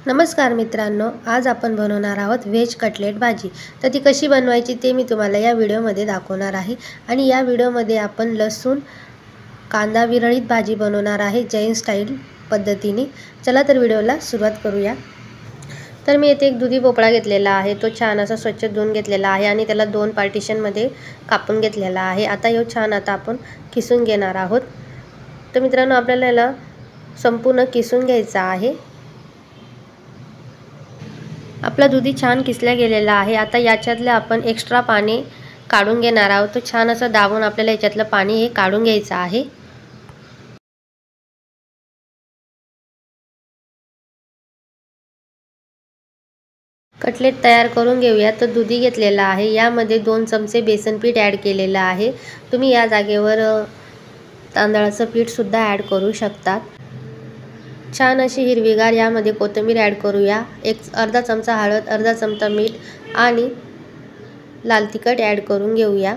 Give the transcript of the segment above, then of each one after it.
नमस्कार मित्रांनो, आज आपण बनवणार आहोत व्हेज कटलेट भाजी। तर ती कशी बनवायची ते मी तुम्हाला या व्हिडिओमध्ये दाखवणार आहे। आणि या व्हिडिओमध्ये आपण लसूण कांदा विरळीत भाजी बनवणार आहे जैन स्टाईल पद्धतीने। चला तर व्हिडिओला सुरुवात करूया। तर मी येथे एक दुधी भोपळा घेतलेला आहे, तो छान असा स्वच्छ धुवून घेतलेला आहे आणि त्याला 2 पार्टिशनमध्ये कापून घेतलेला आहे। आता हे छान आपण किसून घेणार आहोत। तर मित्रांनो, आपल्याला याला संपूर्ण किसून घ्यायचा आहे। आपला दुधी छान किसला गेलेला आहे। आता याच्यातले आपण एक्स्ट्रा पाणी काढून घेणार आहोत। तो छान असं दाबून आपल्याला याच्यातलं पाणी हे काढून घ्यायचं आहे। कटलेट तयार करून घेऊया। तर दुधी घेतलेला आहे, यामध्ये 2 चमचे बेसन पीठ ॲड केलेलं आहे। तुम्ही या जागेवर तांदळाचं पीठ सुद्धा ॲड करू शकता। छान अशी हिरवीगार यामध्ये कोथिंबीर ॲड करूया। अर्धा चमचा हळद, अर्धा चमचा मीठ आणि लाल तिखट ॲड करून घेऊया।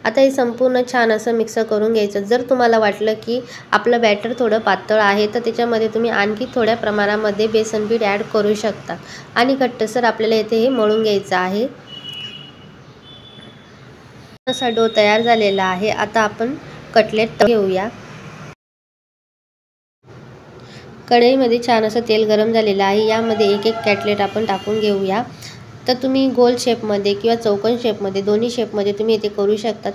आता हे संपूर्ण छान असं मिक्स करून घ्यायचं। जर तुम्हाला वाटलं की आपलं बॅटर थोडं पातळ आहे तर त्याच्यामध्ये तुम्ही आणखी थोड्या प्रमाणामध्ये बेसन पीठ ॲड करू शकता आणि घट्टसर आपल्याला इथे हे मळून घ्यायचं आहे। असा डो तयार झालेला आहे। आता आपण कटलेट घेऊया। कढईमध्ये छान असं तेल गरम झालेलं आहे, यामध्ये एक एक कटलेट आपण टाकून घेऊया। तर तुम्ही गोल शेपमध्ये किंवा चौकोन शेपमध्ये दोन्ही शेपमध्ये तुम्ही इथे करू शकता।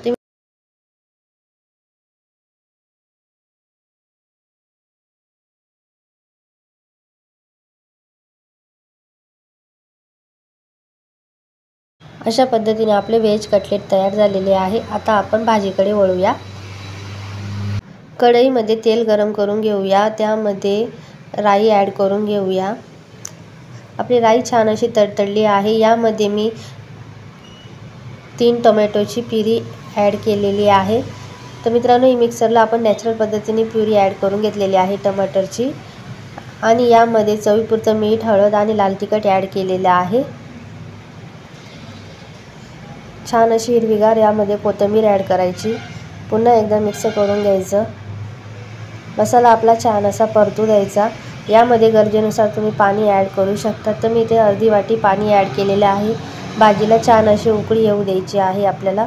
अशा पद्धतीने आपले व्हेज कटलेट तयार झालेले आहे। आता आपण भाजीकडे वळूया। कढईमध्ये तेल गरम करून घेऊया, त्यामध्ये राई ॲड करून घेऊया। आपली राई छान अशी तडतडली आहे, यामध्ये मी 3 टोमॅटोची प्युरी ॲड केलेली आहे। तर मित्रांनो, ही मिक्सरला आपण नॅचरल पद्धतीने प्युरी ॲड करून घेतलेली आहे टमाटरची आणि यामध्ये चवीपुरतं मीठ, हळद आणि लाल तिखट ॲड केलेलं आहे। छान अशी हिरवीगार यामध्ये कोथिंबीर ॲड करायची। पुन्हा एकदा मिक्स करून घ्यायचं। मसाला आपला छान असा परतू द्यायचा। यामध्ये गरजेनुसार तुम्ही पाणी ॲड करू शकता। तर मी इथे अर्धी वाटी पाणी ॲड केलेलं आहे। भाजीला छान अशी उकळी येऊ द्यायची आहे आपल्याला।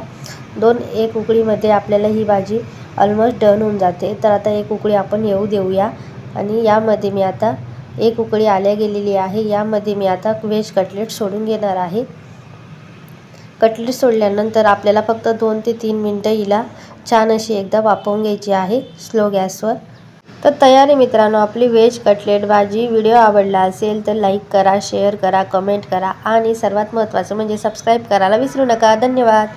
1 उकळीमध्ये आपल्याला ही भाजी ऑलमोस्ट डन होऊन जाते। तर आता 1 उकळी आपण येऊ देऊया आणि यामध्ये मी आता 1 उकळी आल्या गेलेली आहे। यामध्ये मी आता व्हेज कटलेट सोडून घेणार आहे। कटलेट सोडल्यानंतर आपल्याला फक्त 2 ते 3 मिनिटं हिला छान अशी एकदा वाफवून घ्यायची आहे स्लो गॅसवर। तर तयार आहे मित्रांनो आपली व्हेज कटलेट भाजी। व्हिडिओ आवडला असेल तर लाईक करा, शेअर करा, कमेंट करा आणि सर्वात महत्त्वाचं म्हणजे सबस्क्राईब करायला विसरू नका। धन्यवाद।